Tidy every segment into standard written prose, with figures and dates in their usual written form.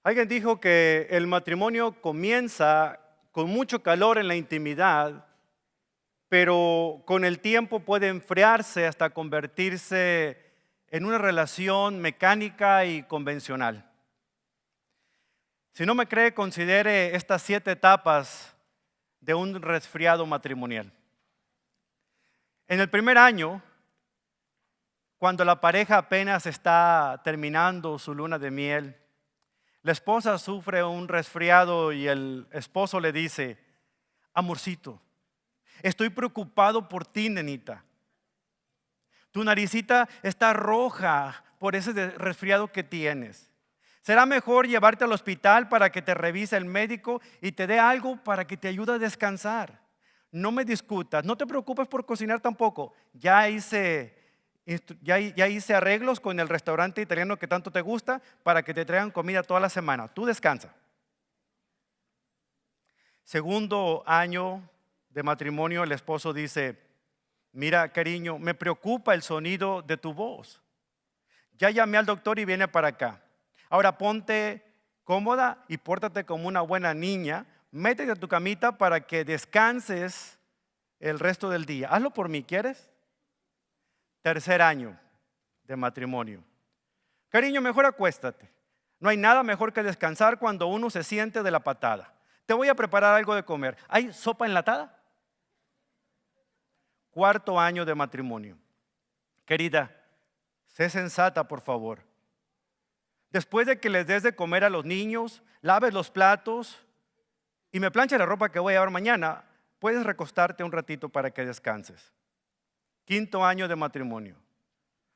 Alguien dijo que el matrimonio comienza con mucho calor en la intimidad, pero con el tiempo puede enfriarse hasta convertirse en una relación mecánica y convencional. Si no me cree, considere estas 7 etapas de un resfriado matrimonial. En el primer año, cuando la pareja apenas está terminando su luna de miel, la esposa sufre un resfriado y el esposo le dice: amorcito, estoy preocupado por ti, nenita. Tu naricita está roja por ese resfriado que tienes. Será mejor llevarte al hospital para que te revise el médico y te dé algo para que te ayude a descansar. No me discutas, no te preocupes por cocinar tampoco. Ya hice arreglos con el restaurante italiano que tanto te gusta para que te traigan comida toda la semana. Tú descansa. Segundo año de matrimonio, el esposo dice: mira, cariño, me preocupa el sonido de tu voz. Ya llamé al doctor y viene para acá. Ahora ponte cómoda y pórtate como una buena niña. Métete a tu camita para que descanses el resto del día. Hazlo por mí, ¿quieres? Tercer año de matrimonio. Cariño, mejor acuéstate. No hay nada mejor que descansar cuando uno se siente de la patada. Te voy a preparar algo de comer. ¿Hay sopa enlatada? Cuarto año de matrimonio. Querida, sé sensata, por favor. Después de que les des de comer a los niños, laves los platos y me planches la ropa que voy a llevar mañana, puedes recostarte un ratito para que descanses. Quinto año de matrimonio.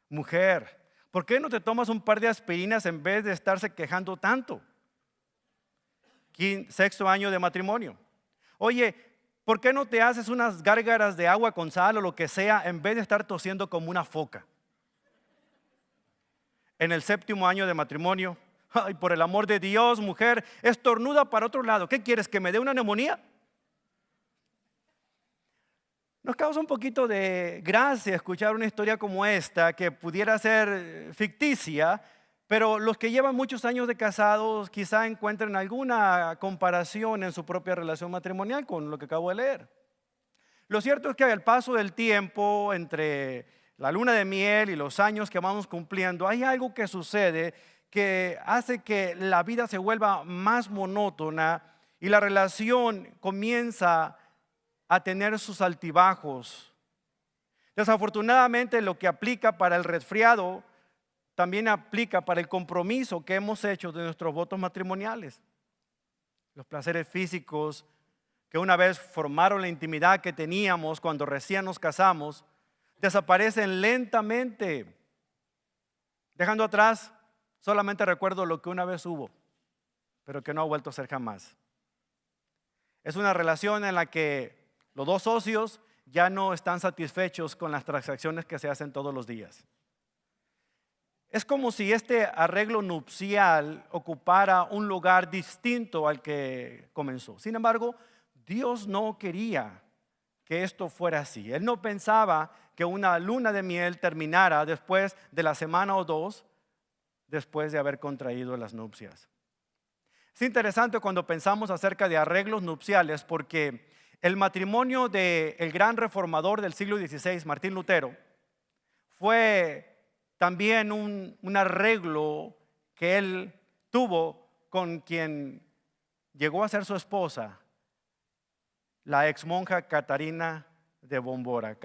Mujer, ¿por qué no te tomas un par de aspirinas en vez de estarse quejando tanto? Sexto año de matrimonio. Oye, ¿por qué no te haces unas gárgaras de agua con sal o lo que sea en vez de estar tosiendo como una foca? En el séptimo año de matrimonio, ay, por el amor de Dios, mujer, estornuda para otro lado. ¿Qué quieres, que me dé una neumonía? Nos causa un poquito de gracia escuchar una historia como esta, que pudiera ser ficticia, pero los que llevan muchos años de casados quizá encuentren alguna comparación en su propia relación matrimonial con lo que acabo de leer. Lo cierto es que al paso del tiempo, entre la luna de miel y los años que vamos cumpliendo, hay algo que sucede que hace que la vida se vuelva más monótona y la relación comienza a tener sus altibajos. Desafortunadamente, lo que aplica para el resfriado también aplica para el compromiso que hemos hecho de nuestros votos matrimoniales. Los placeres físicos que una vez formaron la intimidad que teníamos cuando recién nos casamos, desaparecen lentamente, dejando atrás solamente recuerdo lo que una vez hubo, pero que no ha vuelto a ser jamás. Es una relación en la que los dos socios ya no están satisfechos con las transacciones que se hacen todos los días. Es como si este arreglo nupcial ocupara un lugar distinto al que comenzó. Sin embargo, Dios no quería que esto fuera así. Él no pensaba que una luna de miel terminara después de la semana o dos después de haber contraído las nupcias. Es interesante cuando pensamos acerca de arreglos nupciales porque el matrimonio del gran reformador del siglo XVI, Martín Lutero, fue también un arreglo que él tuvo con quien llegó a ser su esposa, la ex monja Catalina de Bombora.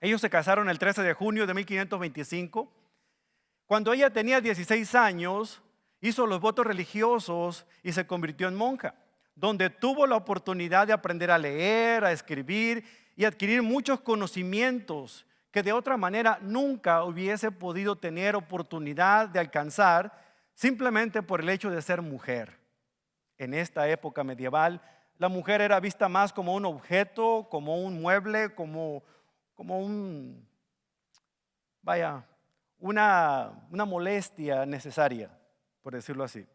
Ellos se casaron el 13 de junio de 1525. Cuando ella tenía 16 años, hizo los votos religiosos y se convirtió en monja, donde tuvo la oportunidad de aprender a leer, a escribir y adquirir muchos conocimientos que de otra manera nunca hubiese podido tener oportunidad de alcanzar simplemente por el hecho de ser mujer. En esta época medieval, la mujer era vista más como un objeto, como un mueble, como una molestia necesaria, por decirlo así.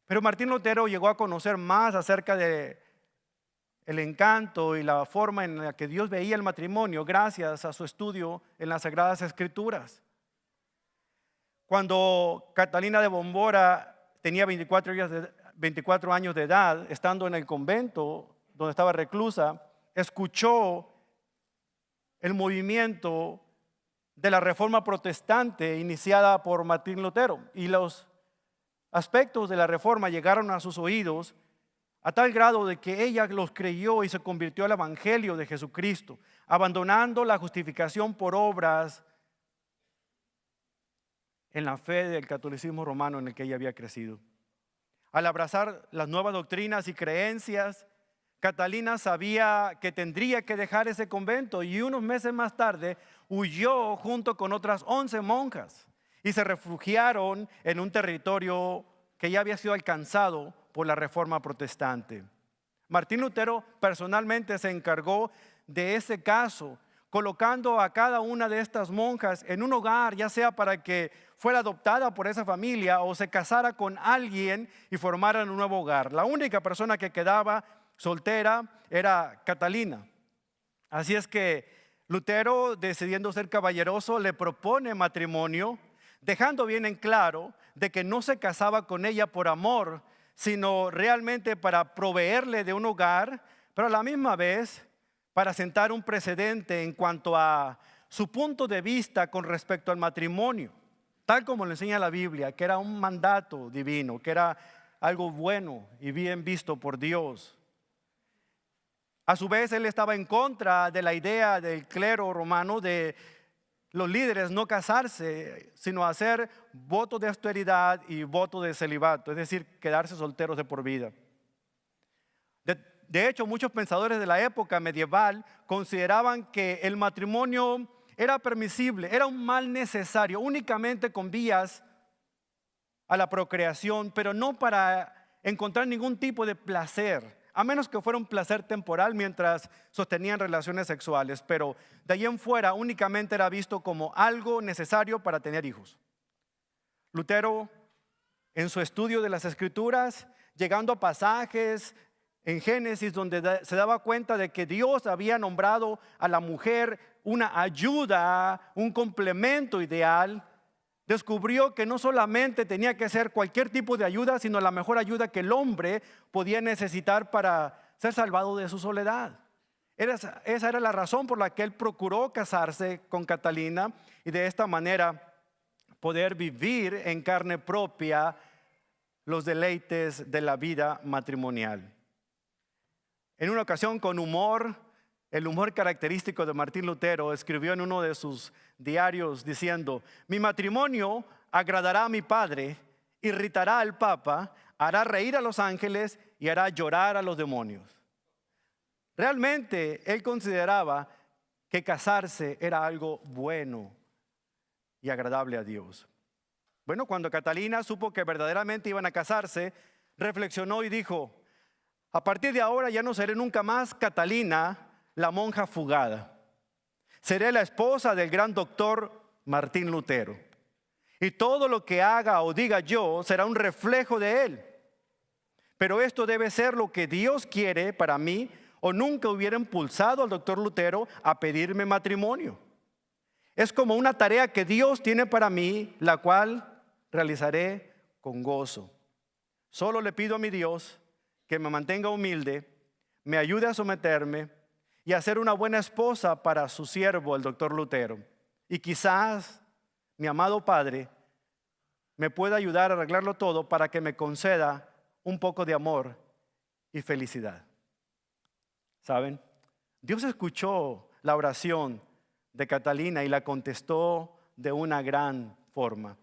Pero Martín Lutero llegó a conocer más acerca de el encanto y la forma en la que Dios veía el matrimonio gracias a su estudio en las Sagradas Escrituras. Cuando Catalina de Bombora tenía 24 años de edad, estando en el convento donde estaba reclusa, escuchó el movimiento de la Reforma Protestante iniciada por Martín Lutero, y los aspectos de la Reforma llegaron a sus oídos a tal grado de que ella los creyó y se convirtió al Evangelio de Jesucristo, abandonando la justificación por obras en la fe del catolicismo romano en el que ella había crecido. Al abrazar las nuevas doctrinas y creencias, Catalina sabía que tendría que dejar ese convento, y unos meses más tarde huyó junto con otras 11 monjas y se refugiaron en un territorio que ya había sido alcanzado por la Reforma Protestante. Martín Lutero personalmente se encargó de ese caso, colocando a cada una de estas monjas en un hogar, ya sea para que fuera adoptada por esa familia o se casara con alguien y formaran un nuevo hogar. La única persona que quedaba soltera era Catalina. Así es que Lutero, decidiendo ser caballeroso, le propone matrimonio, dejando bien en claro de que no se casaba con ella por amor, sino realmente para proveerle de un hogar, pero a la misma vez para sentar un precedente en cuanto a su punto de vista con respecto al matrimonio, tal como lo enseña la Biblia, que era un mandato divino, que era algo bueno y bien visto por Dios. A su vez, él estaba en contra de la idea del clero romano de los líderes no casarse, sino hacer voto de austeridad y voto de celibato, es decir, quedarse solteros de por vida. De hecho, muchos pensadores de la época medieval consideraban que el matrimonio era permisible, era un mal necesario, únicamente con vías a la procreación, pero no para encontrar ningún tipo de placer, a menos que fuera un placer temporal mientras sostenían relaciones sexuales, pero de ahí en fuera únicamente era visto como algo necesario para tener hijos. Lutero, en su estudio de las Escrituras, llegando a pasajes en Génesis donde se daba cuenta de que Dios había nombrado a la mujer una ayuda, un complemento ideal, descubrió que no solamente tenía que ser cualquier tipo de ayuda, sino la mejor ayuda que el hombre podía necesitar para ser salvado de su soledad. Esa era la razón por la que él procuró casarse con Catalina y de esta manera poder vivir en carne propia los deleites de la vida matrimonial. En una ocasión, con humor, el humor característico de Martín Lutero, escribió en uno de sus diarios diciendo: mi matrimonio agradará a mi padre, irritará al papa, hará reír a los ángeles y hará llorar a los demonios. Realmente él consideraba que casarse era algo bueno y agradable a Dios. Bueno, cuando Catalina supo que verdaderamente iban a casarse, reflexionó y dijo: a partir de ahora ya no seré nunca más Catalina, la monja fugada. Seré la esposa del gran doctor Martín Lutero. Y todo lo que haga o diga yo será un reflejo de él. Pero esto debe ser lo que Dios quiere para mí, o nunca hubiera impulsado al doctor Lutero a pedirme matrimonio. Es como una tarea que Dios tiene para mí, la cual realizaré con gozo. Solo le pido a mi Dios que me mantenga humilde, me ayude a someterme y a ser una buena esposa para su siervo, el doctor Lutero. Y quizás mi amado Padre me pueda ayudar a arreglarlo todo para que me conceda un poco de amor y felicidad. ¿Saben? Dios escuchó la oración de Catalina y la contestó de una gran forma.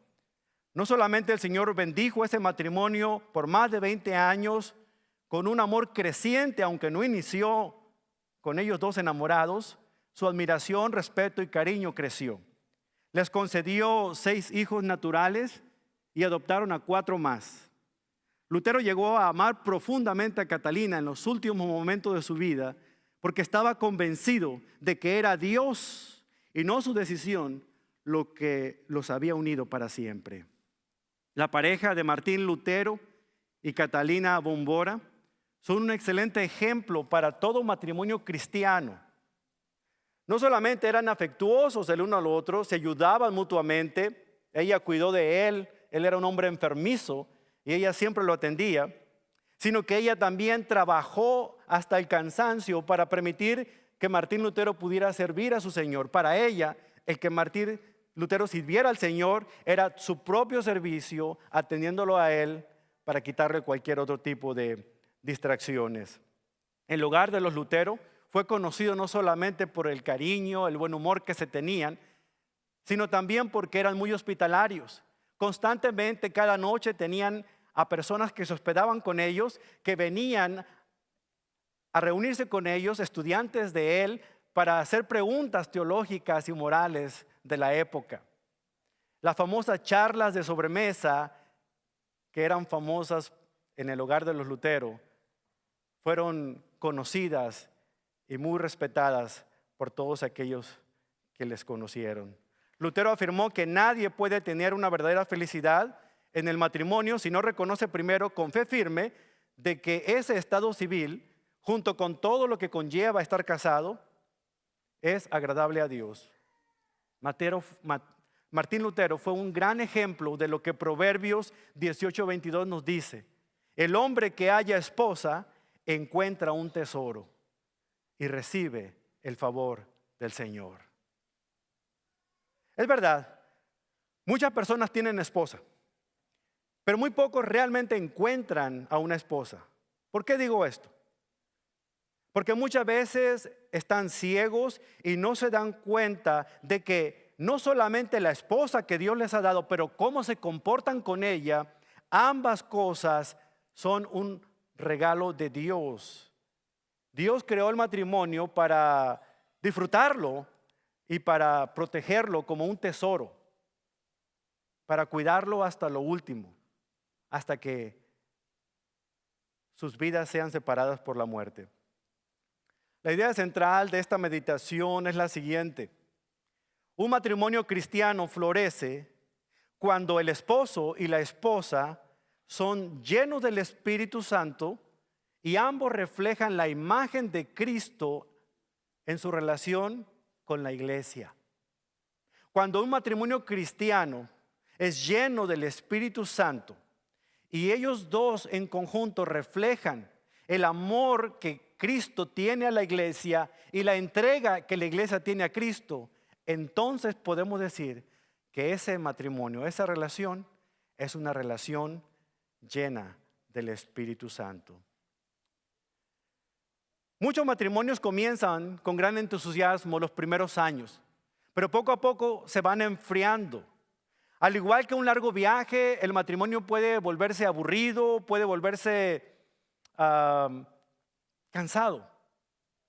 No solamente el Señor bendijo ese matrimonio por más de 20 años con un amor creciente, aunque no inició con ellos dos enamorados, su admiración, respeto y cariño creció. Les concedió 6 hijos naturales y adoptaron a 4 más. Lutero llegó a amar profundamente a Catalina en los últimos momentos de su vida porque estaba convencido de que era Dios y no su decisión lo que los había unido para siempre. La pareja de Martín Lutero y Catalina Bombora son un excelente ejemplo para todo matrimonio cristiano. No solamente eran afectuosos el uno al otro, se ayudaban mutuamente, ella cuidó de él era un hombre enfermizo y ella siempre lo atendía, sino que ella también trabajó hasta el cansancio para permitir que Martín Lutero pudiera servir a su Señor. Para ella, el que Martín Lutero sirviera al Señor era su propio servicio, atendiéndolo a él para quitarle cualquier otro tipo de distracciones. El hogar de los Lutero fue conocido no solamente por el cariño, el buen humor que se tenían, sino también porque eran muy hospitalarios. Constantemente, cada noche tenían a personas que se hospedaban con ellos, que venían a reunirse con ellos, estudiantes de él, para hacer preguntas teológicas y morales de la época. Las famosas charlas de sobremesa, que eran famosas en el hogar de los Lutero, fueron conocidas y muy respetadas por todos aquellos que les conocieron. Lutero afirmó que nadie puede tener una verdadera felicidad en el matrimonio si no reconoce primero con fe firme de que ese estado civil, junto con todo lo que conlleva estar casado, es agradable a Dios. Martín Lutero fue un gran ejemplo de lo que Proverbios 18:22 nos dice. El hombre que haya esposa encuentra un tesoro y recibe el favor del Señor. Es verdad, muchas personas tienen esposa, pero muy pocos realmente encuentran a una esposa. ¿Por qué digo esto? Porque muchas veces están ciegos y no se dan cuenta de que no solamente la esposa que Dios les ha dado, pero cómo se comportan con ella, ambas cosas son un regalo de Dios. Dios creó el matrimonio para disfrutarlo y para protegerlo como un tesoro, para cuidarlo hasta lo último, hasta que sus vidas sean separadas por la muerte. La idea central de esta meditación es la siguiente. Un matrimonio cristiano florece cuando el esposo y la esposa son llenos del Espíritu Santo y ambos reflejan la imagen de Cristo en su relación con la iglesia. Cuando un matrimonio cristiano es lleno del Espíritu Santo y ellos dos en conjunto reflejan el amor que Cristo tiene a la iglesia y la entrega que la iglesia tiene a Cristo, entonces podemos decir que ese matrimonio, esa relación, es una relación llena del Espíritu Santo. Muchos matrimonios comienzan con gran entusiasmo los primeros años, pero poco a poco se van enfriando. Al igual que un largo viaje, el matrimonio puede volverse aburrido, puede volverse cansado,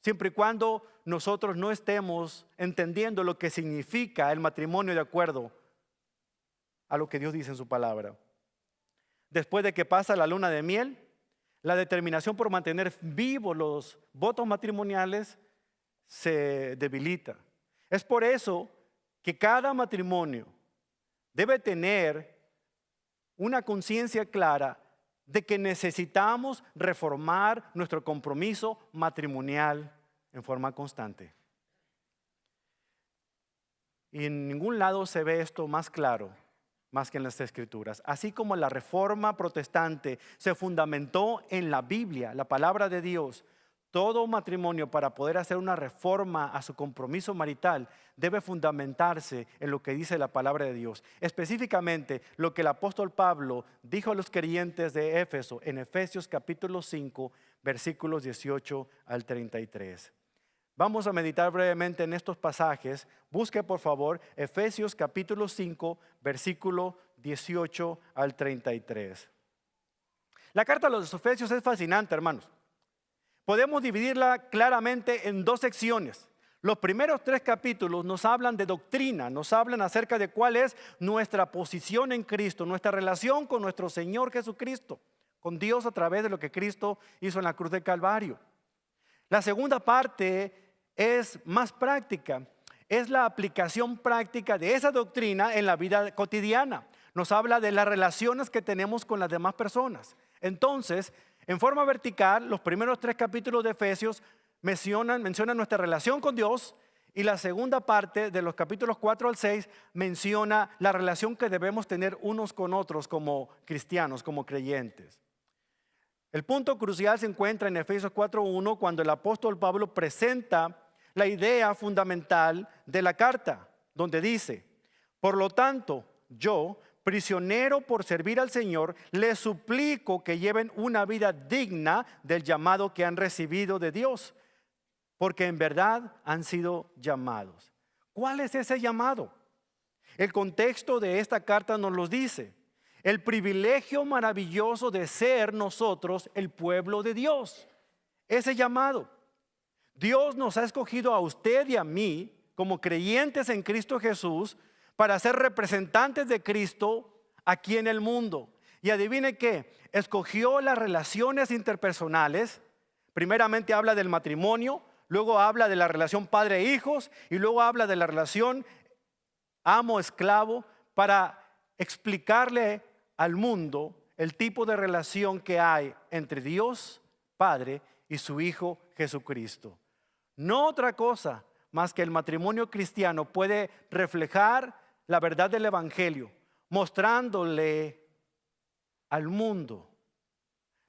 siempre y cuando nosotros no estemos entendiendo lo que significa el matrimonio de acuerdo a lo que Dios dice en su palabra. Después de que pasa la luna de miel, la determinación por mantener vivos los votos matrimoniales se debilita. Es por eso que cada matrimonio debe tener una conciencia clara de que necesitamos reformar nuestro compromiso matrimonial en forma constante. Y en ningún lado se ve esto más claro, más que en las Escrituras. Así como la reforma protestante se fundamentó en la Biblia, la palabra de Dios, todo matrimonio para poder hacer una reforma a su compromiso marital debe fundamentarse en lo que dice la palabra de Dios. Específicamente lo que el apóstol Pablo dijo a los creyentes de Éfeso en Efesios capítulo 5, versículos 18 al 33. Vamos a meditar brevemente en estos pasajes. Busque por favor Efesios capítulo 5, versículo 18 al 33. La carta a los Efesios es fascinante, hermanos. Podemos dividirla claramente en dos secciones. Los primeros 3 capítulos nos hablan de doctrina, nos hablan acerca de cuál es nuestra posición en Cristo, nuestra relación con nuestro Señor Jesucristo, con Dios a través de lo que Cristo hizo en la cruz del Calvario. La segunda parte es más práctica, es la aplicación práctica de esa doctrina en la vida cotidiana. Nos habla de las relaciones que tenemos con las demás personas. Entonces, en forma vertical, los primeros 3 capítulos de Efesios mencionan nuestra relación con Dios Y la segunda parte de los capítulos 4 al 6 menciona la relación que debemos tener unos con otros como cristianos, como creyentes. El punto crucial se encuentra en Efesios 4:1 cuando el apóstol Pablo presenta la idea fundamental de la carta, donde dice: por lo tanto, yo, prisionero por servir al Señor, les suplico que lleven una vida digna del llamado que han recibido de Dios, porque en verdad han sido llamados. ¿Cuál es ese llamado? El contexto de esta carta nos lo dice. El privilegio maravilloso de ser nosotros el pueblo de Dios. Ese llamado. Dios nos ha escogido a usted y a mí como creyentes en Cristo Jesús para ser representantes de Cristo aquí en el mundo. Y adivine qué, escogió las relaciones interpersonales. Primeramente habla del matrimonio, luego habla de la relación padre-hijos y luego habla de la relación amo-esclavo para explicarle al mundo el tipo de relación que hay entre Dios Padre y su Hijo Jesucristo. No otra cosa más que el matrimonio cristiano puede reflejar la verdad del Evangelio, mostrándole al mundo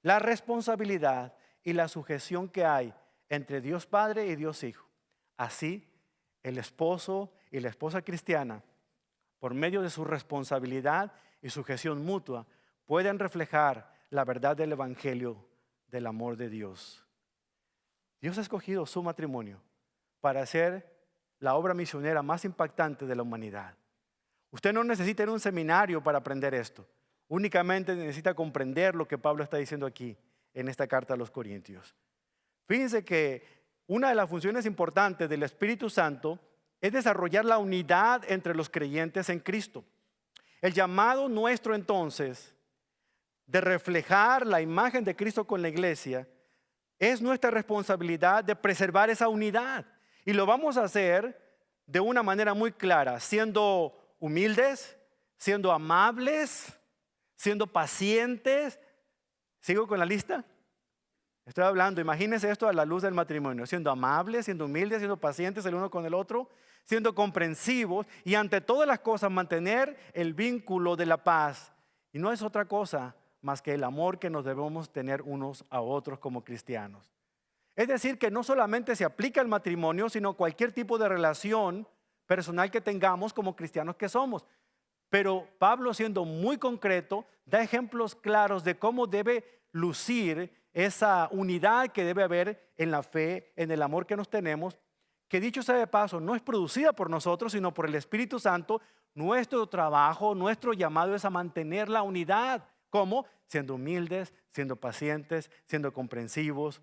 la responsabilidad y la sujeción que hay entre Dios Padre y Dios Hijo. Así, el esposo y la esposa cristiana, por medio de su responsabilidad y sujeción mutua, pueden reflejar la verdad del Evangelio del amor de Dios. Dios ha escogido su matrimonio para hacer la obra misionera más impactante de la humanidad. Usted no necesita ir a un seminario para aprender esto. Únicamente necesita comprender lo que Pablo está diciendo aquí en esta carta a los Corintios. Fíjense que una de las funciones importantes del Espíritu Santo es desarrollar la unidad entre los creyentes en Cristo. El llamado nuestro entonces de reflejar la imagen de Cristo con la iglesia es nuestra responsabilidad de preservar esa unidad. Y lo vamos a hacer de una manera muy clara, siendo humildes, siendo amables, siendo pacientes. ¿Sigo con la lista? Estoy hablando, imagínense esto a la luz del matrimonio, siendo amables, siendo humildes, siendo pacientes el uno con el otro, siendo comprensivos y ante todas las cosas mantener el vínculo de la paz. Y no es otra cosa más que el amor que nos debemos tener unos a otros como cristianos. Es decir, que no solamente se aplica al matrimonio, sino cualquier tipo de relación personal que tengamos como cristianos que somos. Pero Pablo, siendo muy concreto, da ejemplos claros de cómo debe lucir esa unidad que debe haber en la fe, en el amor que nos tenemos, que dicho sea de paso, no es producida por nosotros, sino por el Espíritu Santo. Nuestro trabajo, nuestro llamado es a mantener la unidad. ¿Cómo? Siendo humildes, siendo pacientes, siendo comprensivos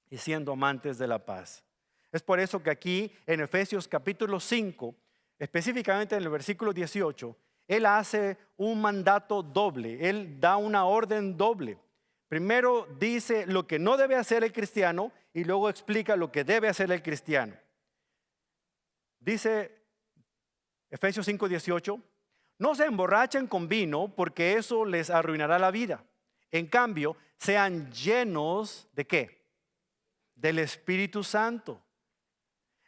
y siendo amantes de la paz. Es por eso que aquí en Efesios capítulo 5, específicamente en el versículo 18, él hace un mandato doble, él da una orden doble. Primero dice lo que no debe hacer el cristiano y luego explica lo que debe hacer el cristiano. Dice Efesios 5:18, no se emborrachen con vino porque eso les arruinará la vida. En cambio, sean llenos ¿de qué? Del Espíritu Santo.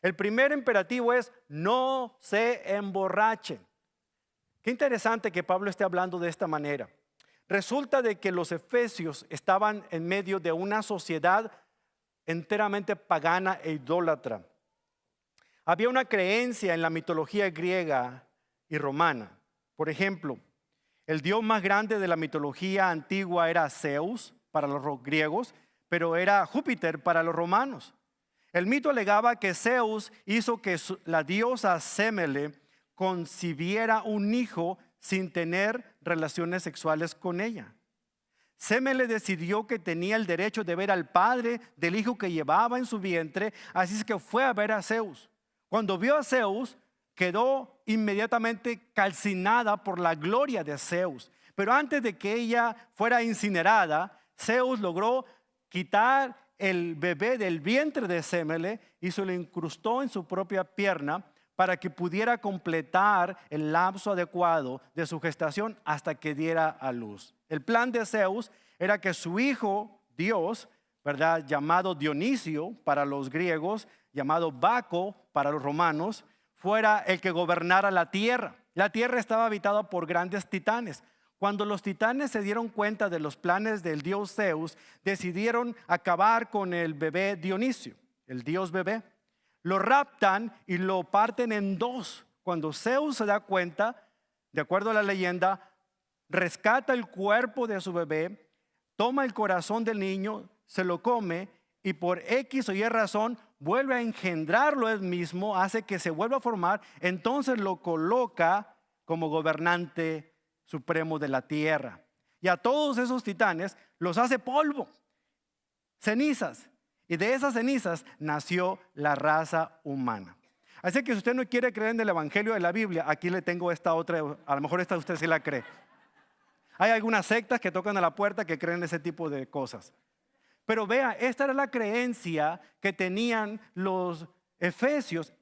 El primer imperativo es no se emborrachen. Qué interesante que Pablo esté hablando de esta manera. Resulta de que los efesios estaban en medio de una sociedad enteramente pagana e idólatra. Había una creencia en la mitología griega y romana. Por ejemplo, el dios más grande de la mitología antigua era Zeus para los griegos, pero era Júpiter para los romanos. El mito alegaba que Zeus hizo que la diosa Semele concibiera un hijo sin tener relaciones sexuales con ella. Semele decidió que tenía el derecho de ver al padre del hijo que llevaba en su vientre, así es que fue a ver a Zeus. Cuando vio a Zeus, quedó inmediatamente calcinada por la gloria de Zeus. Pero antes de que ella fuera incinerada, Zeus logró quitar el bebé del vientre de Semele y se lo incrustó en su propia pierna para que pudiera completar el lapso adecuado de su gestación hasta que diera a luz. El plan de Zeus era que su hijo, Dios, ¿verdad?, llamado Dionisio para los griegos, llamado Baco para los romanos, fuera el que gobernara la tierra. La tierra estaba habitada por grandes titanes. Cuando los titanes se dieron cuenta de los planes del dios Zeus, decidieron acabar con el bebé Dionisio, el dios bebé. Lo raptan y lo parten en dos. Cuando Zeus se da cuenta, de acuerdo a la leyenda, rescata el cuerpo de su bebé, toma el corazón del niño, se lo come y por X o Y razón vuelve a engendrarlo él mismo, hace que se vuelva a formar, entonces lo coloca como gobernante supremo de la tierra. Y a todos esos titanes los hace polvo, cenizas. Y de esas cenizas nació la raza humana. Así que si usted no quiere creer en el evangelio de la Biblia, aquí le tengo esta otra, a lo mejor esta usted sí la cree. Hay algunas sectas que tocan a la puerta que creen ese tipo de cosas. Pero vea, esta era la creencia que tenían los efesios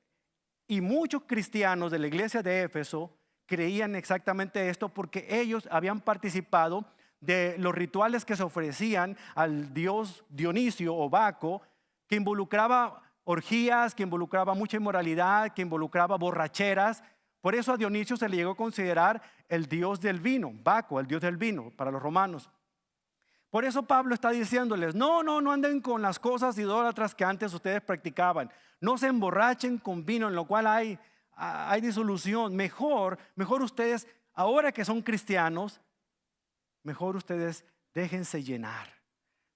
y muchos cristianos de la iglesia de Éfeso creían exactamente esto porque ellos habían participado de los rituales que se ofrecían al dios Dionisio o Baco, que involucraba orgías, que involucraba mucha inmoralidad, que involucraba borracheras. Por eso a Dionisio se le llegó a considerar el dios del vino, Baco, el dios del vino para los romanos. Por eso Pablo está diciéndoles, no anden con las cosas idólatras que antes ustedes practicaban. No se emborrachen con vino en lo cual hay disolución. Mejor ustedes, ahora que son cristianos, mejor ustedes déjense llenar.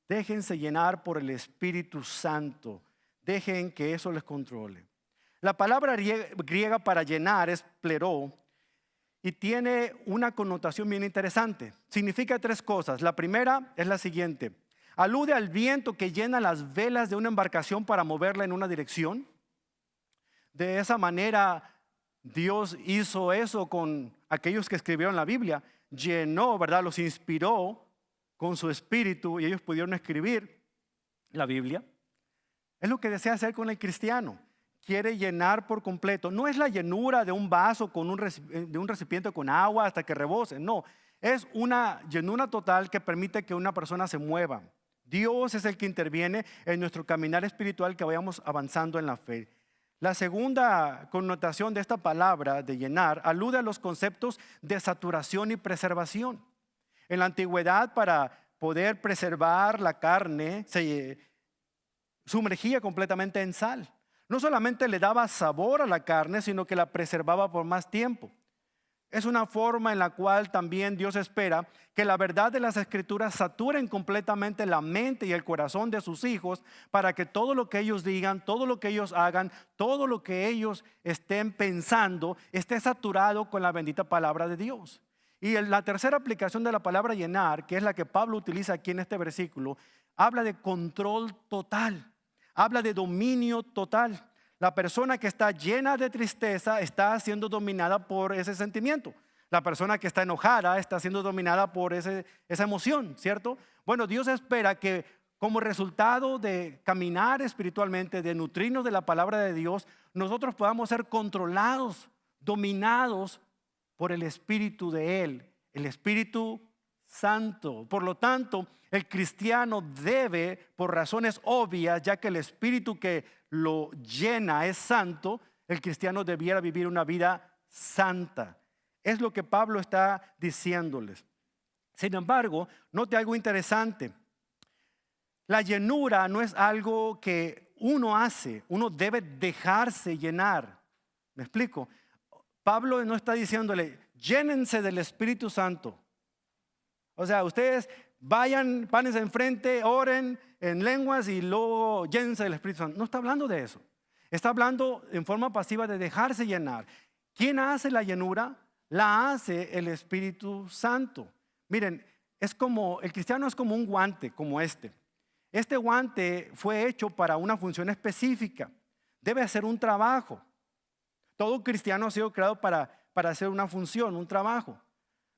Déjense llenar por el Espíritu Santo. Dejen que eso les controle. La palabra griega para llenar es pleró y tiene una connotación bien interesante. Significa tres cosas. La primera es la siguiente. Alude al viento que llena las velas de una embarcación para moverla en una dirección. De esa manera Dios hizo eso con aquellos que escribieron la Biblia. Llenó, ¿verdad? Los inspiró con su espíritu y ellos pudieron escribir la Biblia. Es lo que desea hacer con el cristiano. Quiere llenar por completo. No es la llenura de un vaso de un recipiente con agua hasta que rebose. No, es una llenura total que permite que una persona se mueva. Dios es el que interviene en nuestro caminar espiritual, que vayamos avanzando en la fe. La segunda connotación de esta palabra de llenar alude a los conceptos de saturación y preservación. En la antigüedad, para poder preservar la carne, se sumergía completamente en sal. No solamente le daba sabor a la carne, sino que la preservaba por más tiempo. Es una forma en la cual también Dios espera que la verdad de las Escrituras saturen completamente la mente y el corazón de sus hijos, para que todo lo que ellos digan, todo lo que ellos hagan, todo lo que ellos estén pensando esté saturado con la bendita palabra de Dios. Y la tercera aplicación de la palabra llenar, que es la que Pablo utiliza aquí en este versículo, habla de control total. Habla de dominio total. La persona que está llena de tristeza está siendo dominada por ese sentimiento. La persona que está enojada está siendo dominada por esa emoción, ¿cierto? Bueno, Dios espera que como resultado de caminar espiritualmente, de nutrirnos de la palabra de Dios, nosotros podamos ser controlados, dominados por el Espíritu de Él, el Espíritu Santo. Por lo tanto, el cristiano debe, por razones obvias, ya que el Espíritu que lo llena es santo, el cristiano debiera vivir una vida santa. Es lo que Pablo está diciéndoles. Sin embargo, note algo interesante. La llenura no es algo que uno hace, uno debe dejarse llenar. ¿Me explico? Pablo no está diciéndole, llénense del Espíritu Santo. O sea, ustedes vayan, párense enfrente, oren en lenguas y luego llénense del Espíritu Santo. No está hablando de eso. Está hablando en forma pasiva de dejarse llenar. ¿Quién hace la llenura? La hace el Espíritu Santo. Miren, el cristiano es como un guante, como este. Este guante fue hecho para una función específica. Debe hacer un trabajo. Todo cristiano ha sido creado para hacer una función, un trabajo.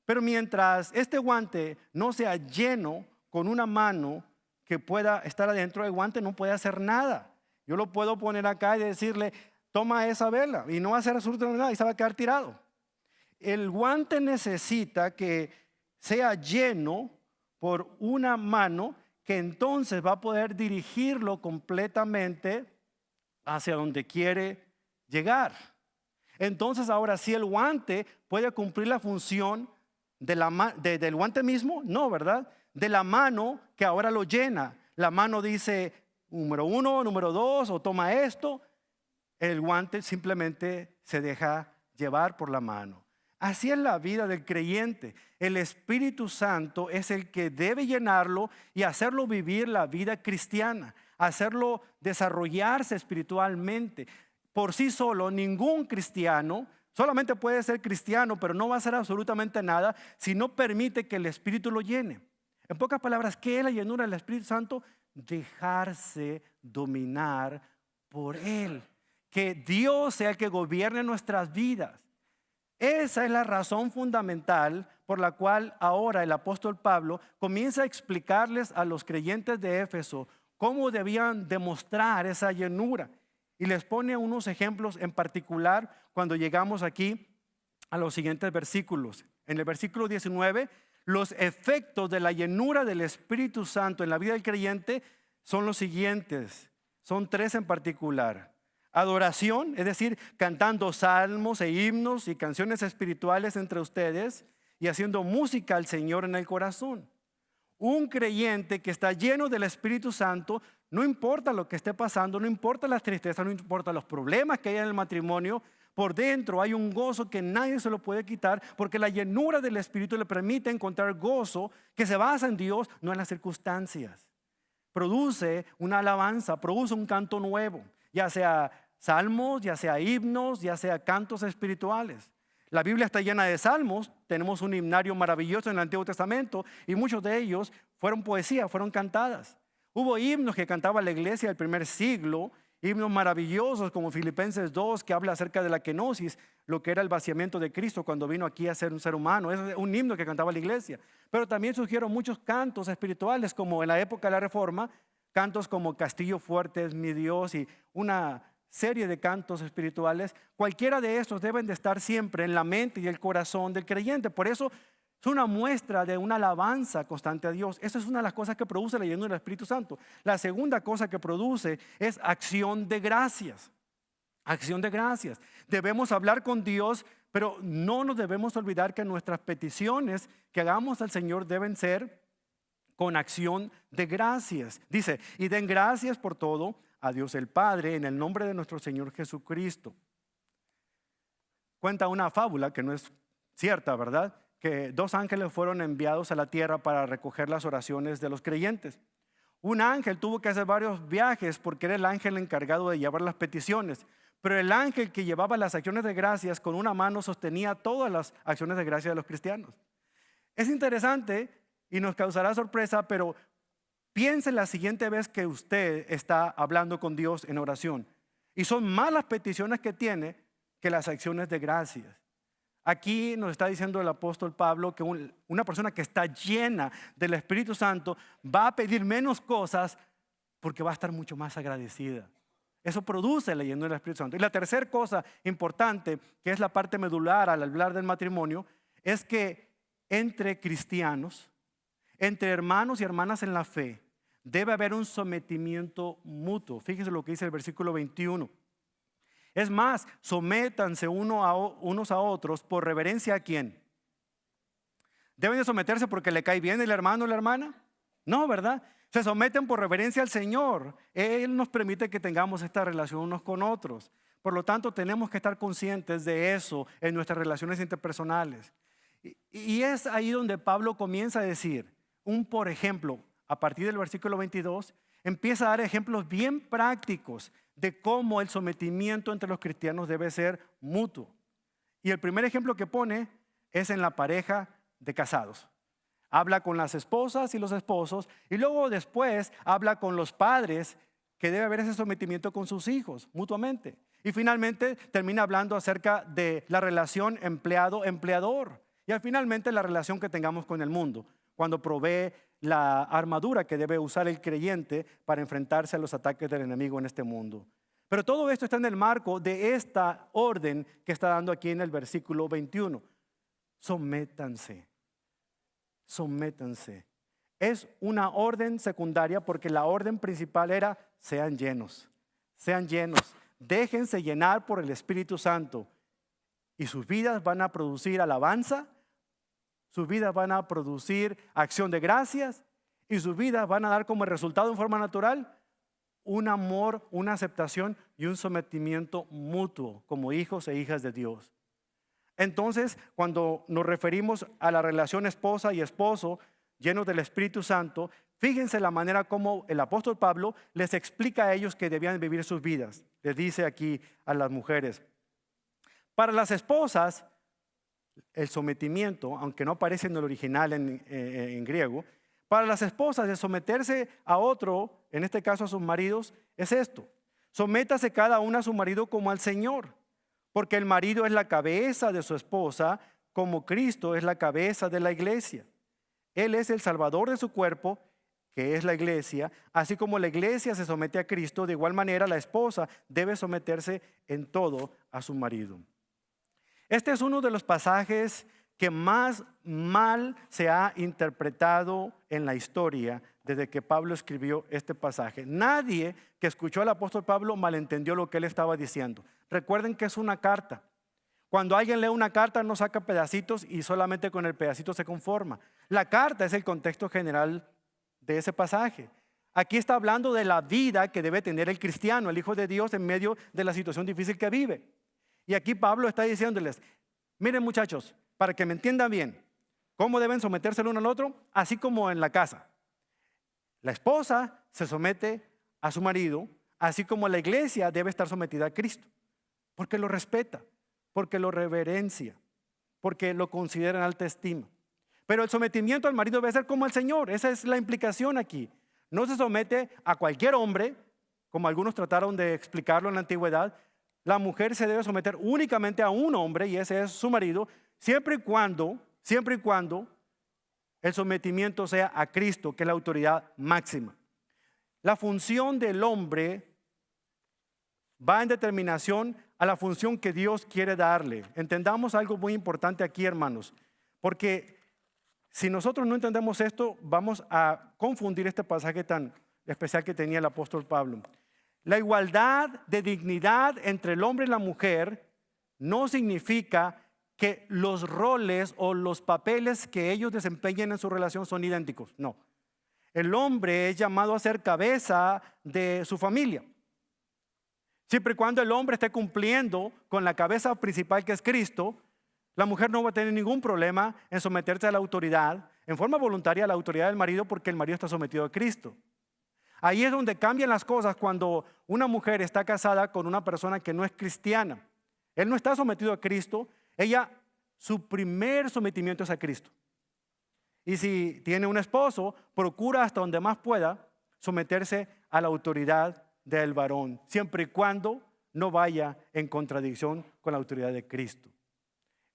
Pero mientras este guante no sea lleno con una mano que pueda estar adentro, el guante no puede hacer nada. Yo lo puedo poner acá y decirle, toma esa vela, y no va a hacer absolutamente nada y se va a quedar tirado. El guante necesita que sea lleno por una mano que entonces va a poder dirigirlo completamente hacia donde quiere llegar. Entonces ahora, si el guante puede cumplir la función del guante mismo, no, ¿verdad? De la mano que ahora lo llena. La mano dice número 1, número 2, o toma esto. El guante simplemente se deja llevar por la mano. Así es la vida del creyente. El Espíritu Santo es el que debe llenarlo y hacerlo vivir la vida cristiana, hacerlo desarrollarse espiritualmente. Por sí solo, ningún cristiano solamente puede ser cristiano, pero no va a hacer absolutamente nada si no permite que el Espíritu lo llene. En pocas palabras, ¿qué es la llenura del Espíritu Santo? Dejarse dominar por Él. Que Dios sea el que gobierne nuestras vidas. Esa es la razón fundamental por la cual ahora el apóstol Pablo comienza a explicarles a los creyentes de Éfeso cómo debían demostrar esa llenura. Y les pone unos ejemplos en particular cuando llegamos aquí a los siguientes versículos. En el versículo 19, los efectos de la llenura del Espíritu Santo en la vida del creyente son los siguientes. Son 3 en particular. Adoración, es decir, cantando salmos e himnos y canciones espirituales entre ustedes y haciendo música al Señor en el corazón. Un creyente que está lleno del Espíritu Santo, no importa lo que esté pasando, no importa las tristezas, no importa los problemas que hay en el matrimonio, por dentro hay un gozo que nadie se lo puede quitar, porque la llenura del Espíritu le permite encontrar gozo que se basa en Dios, no en las circunstancias. Produce una alabanza, produce un canto nuevo, ya sea salmos, ya sea himnos, ya sea cantos espirituales. La Biblia está llena de salmos, tenemos un himnario maravilloso en el Antiguo Testamento y muchos de ellos fueron poesía, fueron cantadas. Hubo himnos que cantaba la iglesia del primer siglo, himnos maravillosos como Filipenses 2 que habla acerca de la kenosis, lo que era el vaciamiento de Cristo cuando vino aquí a ser un ser humano. Es un himno que cantaba la iglesia. Pero también surgieron muchos cantos espirituales como en la época de la Reforma, cantos como Castillo fuerte es mi Dios y una serie de cantos espirituales. Cualquiera de estos deben de estar siempre en la mente y el corazón del creyente. Por eso es una muestra de una alabanza constante a Dios. Esa es una de las cosas que produce la llenura del Espíritu Santo. La segunda cosa que produce es acción de gracias. Acción de gracias. Debemos hablar con Dios, pero no nos debemos olvidar que nuestras peticiones que hagamos al Señor deben ser con acción de gracias. Dice, y den gracias por todo a Dios el Padre en el nombre de nuestro Señor Jesucristo. Cuenta una fábula que no es cierta, ¿verdad? Que 2 ángeles fueron enviados a la tierra para recoger las oraciones de los creyentes. Un ángel tuvo que hacer varios viajes porque era el ángel encargado de llevar las peticiones. Pero el ángel que llevaba las acciones de gracias con una mano sostenía todas las acciones de gracias de los cristianos. Es interesante y nos causará sorpresa, pero piense la siguiente vez que usted está hablando con Dios en oración y son más las peticiones que tiene que las acciones de gracias. Aquí nos está diciendo el apóstol Pablo que una persona que está llena del Espíritu Santo va a pedir menos cosas porque va a estar mucho más agradecida. Eso produce la llenura del Espíritu Santo. Y la tercera cosa importante, que es la parte medular al hablar del matrimonio, es que entre cristianos, entre hermanos y hermanas en la fe, debe haber un sometimiento mutuo. Fíjense lo que dice el versículo 21. Es más, sométanse unos a otros por reverencia a ¿quién? ¿Deben de someterse porque le cae bien el hermano o la hermana? No, ¿verdad? Se someten por reverencia al Señor. Él nos permite que tengamos esta relación unos con otros. Por lo tanto, tenemos que estar conscientes de eso en nuestras relaciones interpersonales. Y es ahí donde Pablo comienza a decir, por ejemplo, a partir del versículo 22, empieza a dar ejemplos bien prácticos de cómo el sometimiento entre los cristianos debe ser mutuo. Y el primer ejemplo que pone es en la pareja de casados. Habla con las esposas y los esposos y luego después habla con los padres que debe haber ese sometimiento con sus hijos mutuamente. Y finalmente termina hablando acerca de la relación empleado-empleador y finalmente la relación que tengamos con el mundo cuando provee la armadura que debe usar el creyente para enfrentarse a los ataques del enemigo en este mundo. Pero todo esto está en el marco de esta orden que está dando aquí en el versículo 21. Sométanse. Sométanse. Es una orden secundaria porque la orden principal era sean llenos. sean llenos, déjense llenar por el Espíritu Santo y sus vidas van a producir alabanza, sus vidas van a producir acción de gracias y sus vidas van a dar como resultado en forma natural un amor, una aceptación y un sometimiento mutuo como hijos e hijas de Dios. Entonces, cuando nos referimos a la relación esposa y esposo llenos del Espíritu Santo, fíjense la manera como el apóstol Pablo les explica a ellos que debían vivir sus vidas. Les dice aquí a las mujeres: para las esposas, el sometimiento, aunque no aparece en el original en griego, para las esposas el someterse a otro, en este caso a sus maridos, es esto: sométase cada una a su marido como al Señor, porque el marido es la cabeza de su esposa, como Cristo es la cabeza de la iglesia. Él es el salvador de su cuerpo, que es la iglesia. Así como la iglesia se somete a Cristo, de igual manera la esposa debe someterse en todo a su marido. Este es uno de los pasajes que más mal se ha interpretado en la historia desde que Pablo escribió este pasaje. Nadie que escuchó al apóstol Pablo malentendió lo que él estaba diciendo. Recuerden que es una carta. Cuando alguien lee una carta no saca pedacitos y solamente con el pedacito se conforma. La carta es el contexto general de ese pasaje. Aquí está hablando de la vida que debe tener el cristiano, el Hijo de Dios, en medio de la situación difícil que vive. Y aquí Pablo está diciéndoles: miren muchachos, para que me entiendan bien, ¿cómo deben someterse el uno al otro? Así como en la casa. La esposa se somete a su marido, así como la iglesia debe estar sometida a Cristo, porque lo respeta, porque lo reverencia, porque lo considera en alta estima. Pero el sometimiento al marido debe ser como al Señor. Esa es la implicación aquí. No se somete a cualquier hombre, como algunos trataron de explicarlo en la antigüedad. La mujer se debe someter únicamente a un hombre, y ese es su marido, siempre y cuando el sometimiento sea a Cristo, que es la autoridad máxima. La función del hombre va en determinación a la función que Dios quiere darle. Entendamos algo muy importante aquí, hermanos, porque si nosotros no entendemos esto, vamos a confundir este pasaje tan especial que tenía el apóstol Pablo. La igualdad de dignidad entre el hombre y la mujer no significa que los roles o los papeles que ellos desempeñen en su relación son idénticos. No. El hombre es llamado a ser cabeza de su familia. Siempre y cuando el hombre esté cumpliendo con la cabeza principal, que es Cristo, la mujer no va a tener ningún problema en someterse a la autoridad, en forma voluntaria, a la autoridad del marido, porque el marido está sometido a Cristo. Ahí es donde cambian las cosas cuando una mujer está casada con una persona que no es cristiana. Él no está sometido a Cristo. Su primer sometimiento es a Cristo. Y si tiene un esposo, procura hasta donde más pueda someterse a la autoridad del varón, siempre y cuando no vaya en contradicción con la autoridad de Cristo.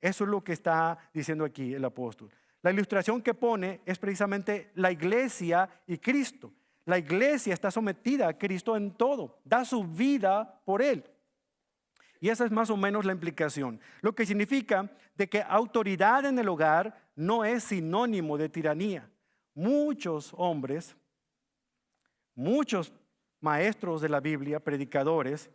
Eso es lo que está diciendo aquí el apóstol. La ilustración que pone es precisamente la iglesia y Cristo. La iglesia está sometida a Cristo en todo, da su vida por Él. Y esa es más o menos la implicación. Lo que significa de que autoridad en el hogar no es sinónimo de tiranía. Muchos hombres, muchos maestros de la Biblia, predicadores,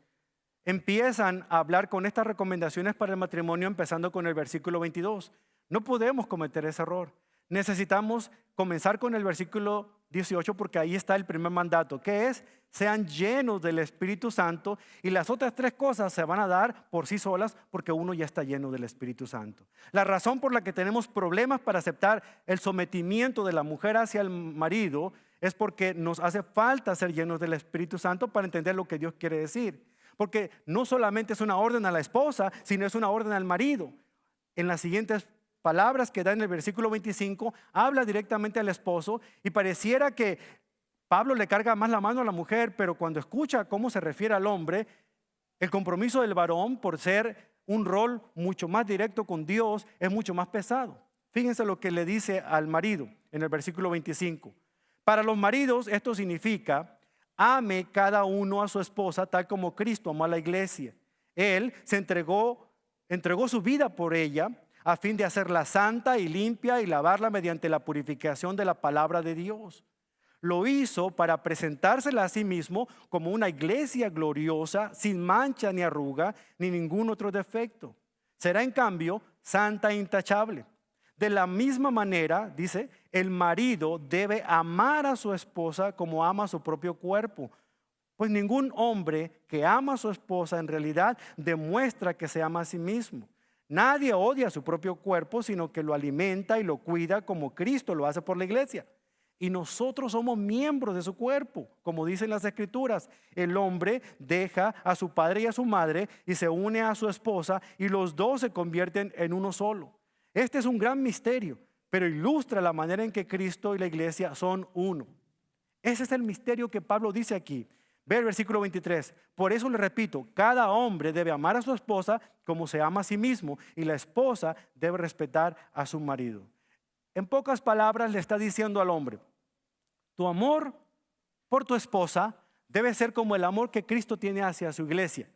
empiezan a hablar con estas recomendaciones para el matrimonio empezando con el versículo 22. No podemos cometer ese error. Necesitamos comenzar con el versículo 18 porque ahí está el primer mandato, que es: sean llenos del Espíritu Santo, y las otras tres cosas se van a dar por sí solas porque uno ya está lleno del Espíritu Santo. La razón por la que tenemos problemas para aceptar el sometimiento de la mujer hacia el marido es porque nos hace falta ser llenos del Espíritu Santo para entender lo que Dios quiere decir. Porque no solamente es una orden a la esposa, sino es una orden al marido. En las siguientes palabras que da en el versículo 25, habla directamente al esposo, y pareciera que Pablo le carga más la mano a la mujer, pero cuando escucha cómo se refiere al hombre, el compromiso del varón, por ser un rol mucho más directo con Dios, es mucho más pesado. Fíjense lo que le dice al marido en el versículo 25. Para los maridos esto significa: ame cada uno a su esposa tal como Cristo amó a la iglesia. Él se entregó su vida por ella a fin de hacerla santa y limpia y lavarla mediante la purificación de la palabra de Dios. Lo hizo para presentársela a sí mismo como una iglesia gloriosa, sin mancha ni arruga, ni ningún otro defecto. Será en cambio santa e intachable. De la misma manera, dice, el marido debe amar a su esposa como ama a su propio cuerpo. Pues ningún hombre que ama a su esposa en realidad demuestra que se ama a sí mismo. Nadie odia su propio cuerpo, sino que lo alimenta y lo cuida como Cristo lo hace por la iglesia. Y nosotros somos miembros de su cuerpo, como dicen las Escrituras. El hombre deja a su padre y a su madre y se une a su esposa y los dos se convierten en uno solo. Este es un gran misterio, pero ilustra la manera en que Cristo y la iglesia son uno. Ese es el misterio que Pablo dice aquí. Ve el versículo 23. Por eso le repito, cada hombre debe amar a su esposa como se ama a sí mismo y la esposa debe respetar a su marido. En pocas palabras le está diciendo al hombre, tu amor por tu esposa debe ser como el amor que Cristo tiene hacia su iglesia.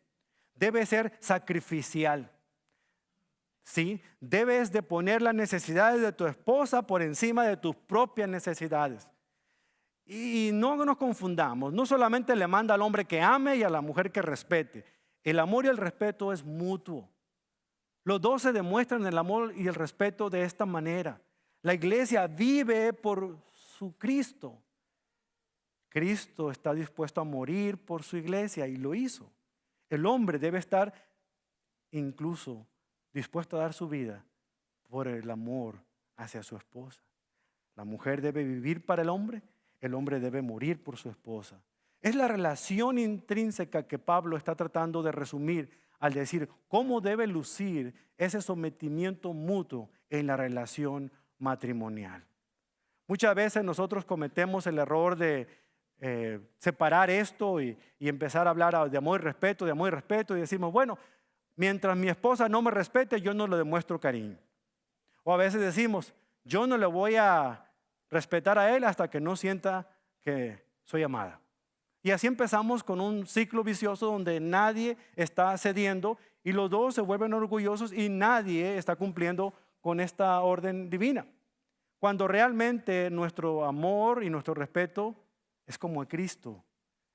Debe ser sacrificial. ¿Sí? Debes de poner las necesidades de tu esposa por encima de tus propias necesidades. Y no nos confundamos, no solamente le manda al hombre que ame y a la mujer que respete. El amor y el respeto es mutuo. Los dos se demuestran el amor y el respeto de esta manera. La iglesia vive por su Cristo. Cristo está dispuesto a morir por su iglesia y lo hizo. El hombre debe estar incluso dispuesto a dar su vida por el amor hacia su esposa. La mujer debe vivir para el hombre debe morir por su esposa. Es la relación intrínseca que Pablo está tratando de resumir al decir cómo debe lucir ese sometimiento mutuo en la relación matrimonial. Muchas veces nosotros cometemos el error de separar esto y empezar a hablar de amor y respeto, y decimos, bueno, mientras mi esposa no me respete, yo no le demuestro cariño. O a veces decimos, yo no le voy a respetar a él hasta que no sienta que soy amada. Y así empezamos con un ciclo vicioso donde nadie está cediendo y los dos se vuelven orgullosos y nadie está cumpliendo con esta orden divina. Cuando realmente nuestro amor y nuestro respeto es como a Cristo,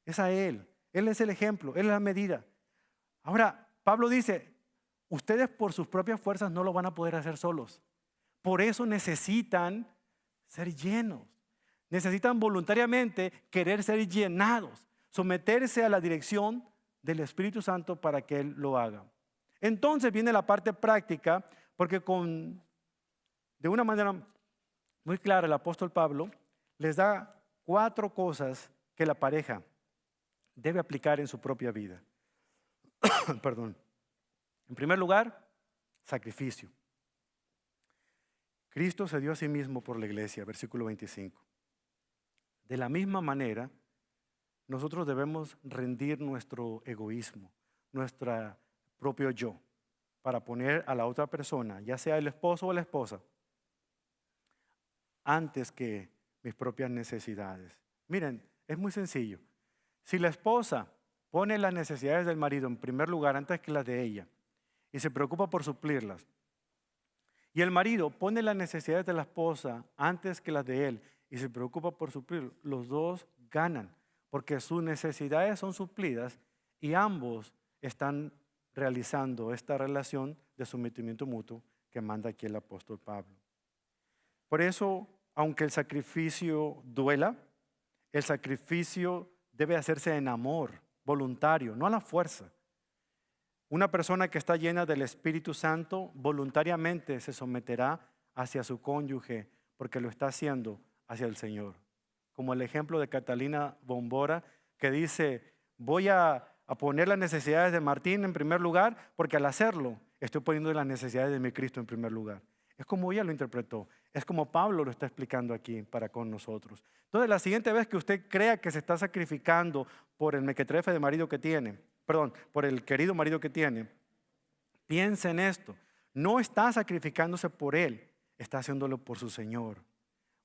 es a Él. Él es el ejemplo, Él es la medida. Ahora, Pablo dice, ustedes por sus propias fuerzas no lo van a poder hacer solos. Por eso necesitan ser llenos. Necesitan voluntariamente querer ser llenados, someterse a la dirección del Espíritu Santo para que Él lo haga. Entonces viene la parte práctica, porque de una manera muy clara el apóstol Pablo les da 4 cosas que la pareja debe aplicar en su propia vida. Perdón. En primer lugar, sacrificio. Cristo se dio a sí mismo por la iglesia, versículo 25. De la misma manera, nosotros debemos rendir nuestro egoísmo, nuestro propio yo, para poner a la otra persona, ya sea el esposo o la esposa, antes que mis propias necesidades. Miren, es muy sencillo. Si la esposa pone las necesidades del marido en primer lugar antes que las de ella y se preocupa por suplirlas, y el marido pone las necesidades de la esposa antes que las de él y se preocupa por suplir, los dos ganan, porque sus necesidades son suplidas y ambos están realizando esta relación de sometimiento mutuo que manda aquí el apóstol Pablo. Por eso, aunque el sacrificio duela, el sacrificio debe hacerse en amor, voluntario, no a la fuerza. Una persona que está llena del Espíritu Santo voluntariamente se someterá hacia su cónyuge porque lo está haciendo hacia el Señor. Como el ejemplo de Catalina Bombora que dice, voy a poner las necesidades de Martín en primer lugar porque al hacerlo estoy poniendo las necesidades de mi Cristo en primer lugar. Es como ella lo interpretó, es como Pablo lo está explicando aquí para con nosotros. Entonces la siguiente vez que usted crea que se está sacrificando por el mequetrefe de marido que tiene, por el querido marido que tiene, piense en esto. No está sacrificándose por él, está haciéndolo por su Señor,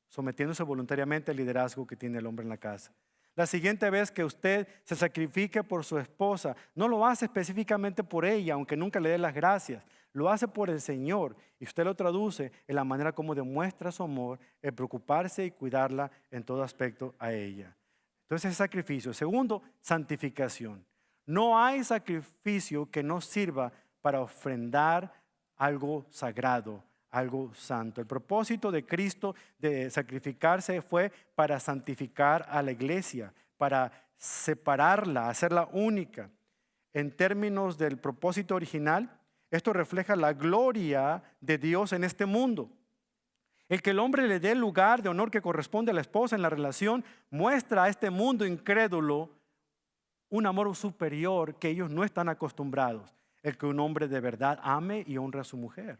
sometiéndose voluntariamente al liderazgo que tiene el hombre en la casa. La siguiente vez que usted se sacrifique por su esposa, no lo hace específicamente por ella, aunque nunca le dé las gracias. lo hace por el Señor. Y usted lo traduce en la manera como demuestra su amor, el preocuparse y cuidarla en todo aspecto a ella. Entonces, sacrificio. Segundo, santificación. No hay sacrificio que no sirva para ofrendar algo sagrado, algo santo. El propósito de Cristo de sacrificarse fue para santificar a la iglesia, para separarla, hacerla única. En términos del propósito original, esto refleja la gloria de Dios en este mundo. El que el hombre le dé el lugar de honor que corresponde a la esposa en la relación muestra a este mundo incrédulo un amor superior que ellos no están acostumbrados. El que un hombre de verdad ame y honre a su mujer,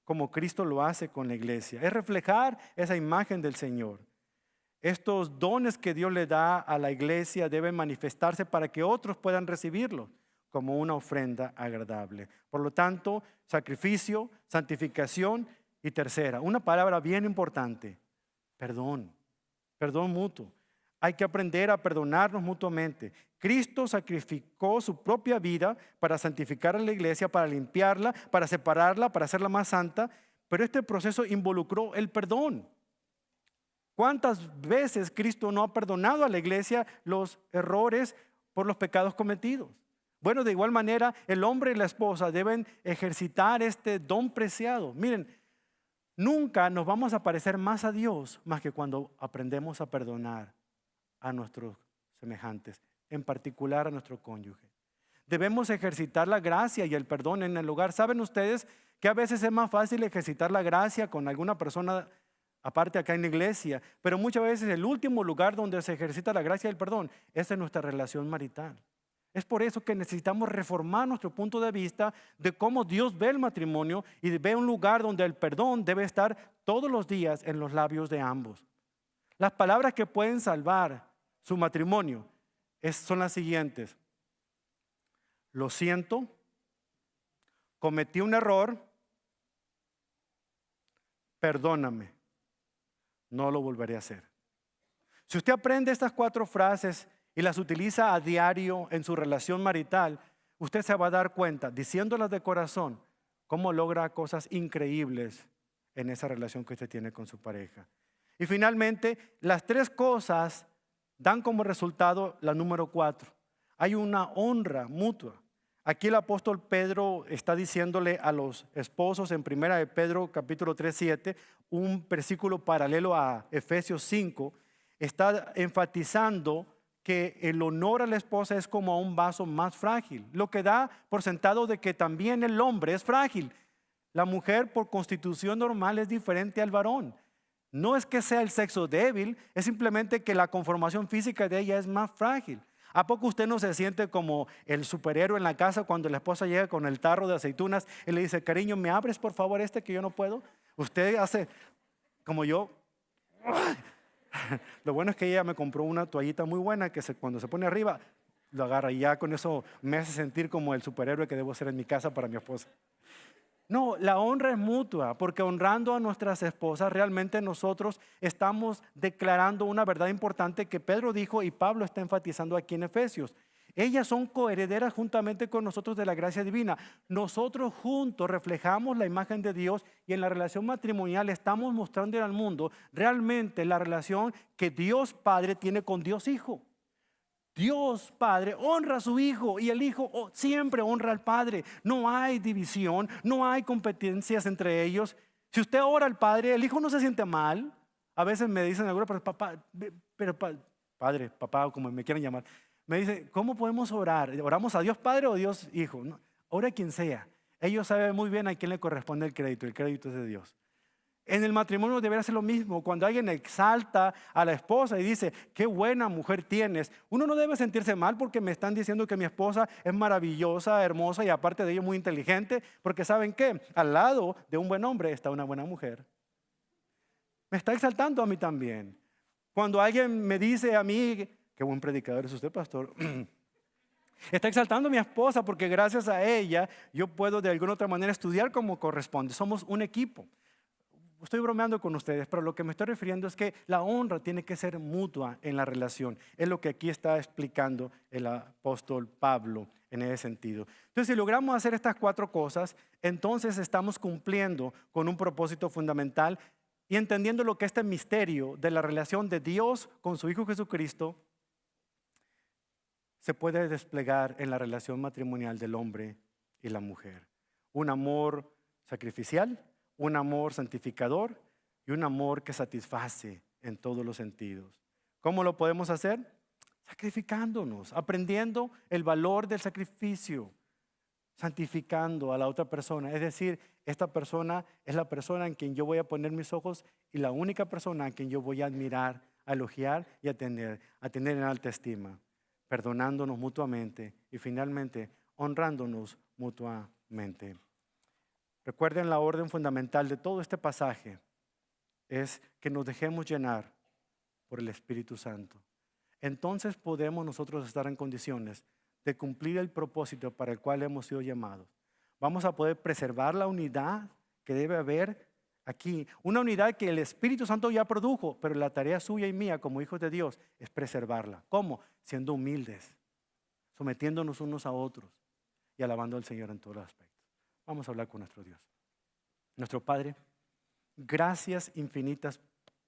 como Cristo lo hace con la iglesia. Es reflejar esa imagen del Señor. Estos dones que Dios le da a la iglesia deben manifestarse para que otros puedan recibirlos como una ofrenda agradable. Por lo tanto, sacrificio, santificación y tercera, una palabra bien importante, perdón, perdón mutuo. Hay que aprender a perdonarnos mutuamente. Cristo sacrificó su propia vida para santificar a la iglesia, para limpiarla, para separarla, para hacerla más santa, pero este proceso involucró el perdón. ¿Cuántas veces Cristo no ha perdonado a la iglesia los errores por los pecados cometidos? Bueno, de igual manera, el hombre y la esposa deben ejercitar este don preciado. Miren, nunca nos vamos a parecer más a Dios más que cuando aprendemos a perdonar a nuestros semejantes, en particular a nuestro cónyuge. Debemos ejercitar la gracia y el perdón en el hogar. ¿Saben ustedes que a veces es más fácil ejercitar la gracia con alguna persona aparte acá en la iglesia? Pero muchas veces el último lugar donde se ejercita la gracia y el perdón es en nuestra relación marital. Es por eso que necesitamos reformar nuestro punto de vista de cómo Dios ve el matrimonio y ve un lugar donde el perdón debe estar todos los días en los labios de ambos. Las palabras que pueden salvar su matrimonio son las siguientes: lo siento, cometí un error, perdóname, no lo volveré a hacer. Si usted aprende estas 4 frases y las utiliza a diario en su relación marital, usted se va a dar cuenta, diciéndolas de corazón, cómo logra cosas increíbles en esa relación que usted tiene con su pareja. Y finalmente, las 3 cosas dan como resultado la número 4. Hay una honra mutua. Aquí el apóstol Pedro está diciéndole a los esposos en 1 de Pedro capítulo 3:7, un versículo paralelo a Efesios 5, está enfatizando que el honor a la esposa es como a un vaso más frágil, lo que da por sentado de que también el hombre es frágil. La mujer por constitución normal es diferente al varón. No es que sea el sexo débil, es simplemente que la conformación física de ella es más frágil. ¿A poco usted no se siente como el superhéroe en la casa cuando la esposa llega con el tarro de aceitunas y le dice, cariño, ¿me abres por favor que yo no puedo? Usted hace como yo. Lo bueno es que ella me compró una toallita muy buena que cuando se pone arriba lo agarra, y ya con eso me hace sentir como el superhéroe que debo ser en mi casa para mi esposa. No, la honra es mutua, porque honrando a nuestras esposas realmente nosotros estamos declarando una verdad importante que Pedro dijo y Pablo está enfatizando aquí en Efesios. Ellas son coherederas juntamente con nosotros de la gracia divina. Nosotros juntos reflejamos la imagen de Dios y en la relación matrimonial estamos mostrando al mundo realmente la relación que Dios Padre tiene con Dios Hijo. Dios Padre honra a su Hijo y el Hijo siempre honra al Padre. No hay división, no hay competencias entre ellos. Si usted ora al Padre, el Hijo no se siente mal. A veces me dicen alguna, Padre, papá, como me quieran llamar. Me dice, ¿cómo podemos orar? ¿Oramos a Dios Padre o Dios Hijo? No, ora a quien sea. Ellos saben muy bien a quién le corresponde el crédito es de Dios. En el matrimonio debería ser lo mismo. Cuando alguien exalta a la esposa y dice, qué buena mujer tienes, uno no debe sentirse mal porque me están diciendo que mi esposa es maravillosa, hermosa y aparte de ello muy inteligente, porque ¿saben qué? Al lado de un buen hombre está una buena mujer. Me está exaltando a mí también. Cuando alguien me dice a mí, qué buen predicador es usted, pastor, está exaltando a mi esposa porque gracias a ella yo puedo de alguna otra manera estudiar como corresponde. Somos un equipo. estoy bromeando con ustedes, pero lo que me estoy refiriendo es que la honra tiene que ser mutua en la relación. Es lo que aquí está explicando el apóstol Pablo en ese sentido. Entonces, si logramos hacer estas 4 cosas, entonces estamos cumpliendo con un propósito fundamental y entendiendo lo que este misterio de la relación de Dios con su Hijo Jesucristo se puede desplegar en la relación matrimonial del hombre y la mujer. Un amor sacrificial, un amor santificador y un amor que satisface en todos los sentidos. ¿Cómo lo podemos hacer? Sacrificándonos, aprendiendo el valor del sacrificio, santificando a la otra persona. Es decir, esta persona es la persona en quien yo voy a poner mis ojos y la única persona en quien yo voy a admirar, a elogiar y a tener en alta estima, perdonándonos mutuamente y finalmente honrándonos mutuamente. Recuerden, la orden fundamental de todo este pasaje es que nos dejemos llenar por el Espíritu Santo. Entonces podemos nosotros estar en condiciones de cumplir el propósito para el cual hemos sido llamados. Vamos a poder preservar la unidad que debe haber aquí. Una unidad que el Espíritu Santo ya produjo, pero la tarea suya y mía como hijos de Dios es preservarla. ¿Cómo? Siendo humildes, sometiéndonos unos a otros y alabando al Señor en todos los aspectos. Vamos a hablar con nuestro Dios. Nuestro Padre, gracias infinitas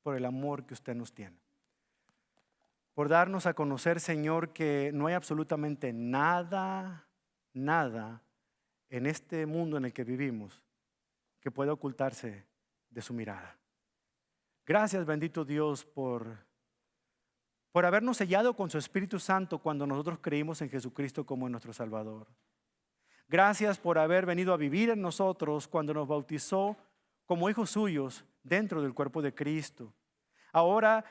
por el amor que usted nos tiene. Por darnos a conocer, Señor, que no hay absolutamente nada en este mundo en el que vivimos que pueda ocultarse de su mirada. Gracias, bendito Dios, por habernos sellado con su Espíritu Santo cuando nosotros creímos en Jesucristo como nuestro Salvador. Gracias por haber venido a vivir en nosotros cuando nos bautizó como hijos suyos dentro del cuerpo de Cristo. Ahora,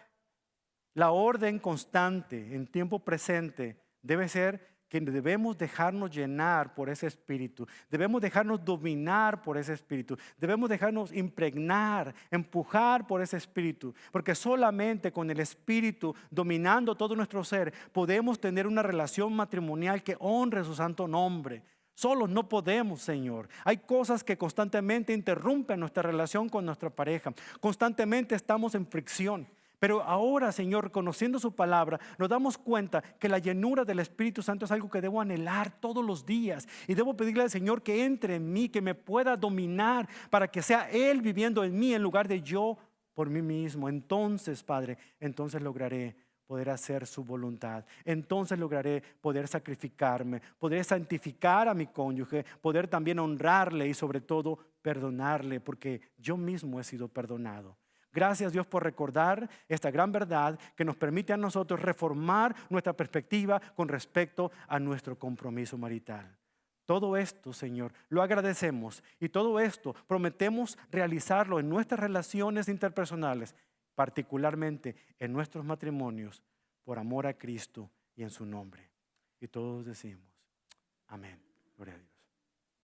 la orden constante en tiempo presente debe ser que debemos dejarnos llenar por ese Espíritu. Debemos dejarnos dominar por ese Espíritu. Debemos dejarnos impregnar, empujar por ese Espíritu. Porque solamente con el Espíritu dominando todo nuestro ser podemos tener una relación matrimonial que honre su santo nombre. Solos no podemos, Señor. Hay cosas que constantemente interrumpen nuestra relación con nuestra pareja. Constantemente estamos en fricción. Pero ahora, Señor, conociendo su palabra, nos damos cuenta que la llenura del Espíritu Santo es algo que debo anhelar todos los días. Y debo pedirle al Señor que entre en mí, que me pueda dominar para que sea Él viviendo en mí en lugar de yo por mí mismo. Entonces, Padre, entonces lograré poder hacer su voluntad. Entonces lograré poder sacrificarme, poder santificar a mi cónyuge, poder también honrarle y sobre todo perdonarle, porque yo mismo he sido perdonado. Gracias, Dios, por recordar esta gran verdad que nos permite a nosotros reformar nuestra perspectiva con respecto a nuestro compromiso marital. Todo esto, Señor, lo agradecemos y todo esto prometemos realizarlo en nuestras relaciones interpersonales, particularmente en nuestros matrimonios, por amor a Cristo y en su nombre. Y todos decimos, amén. Gloria a Dios.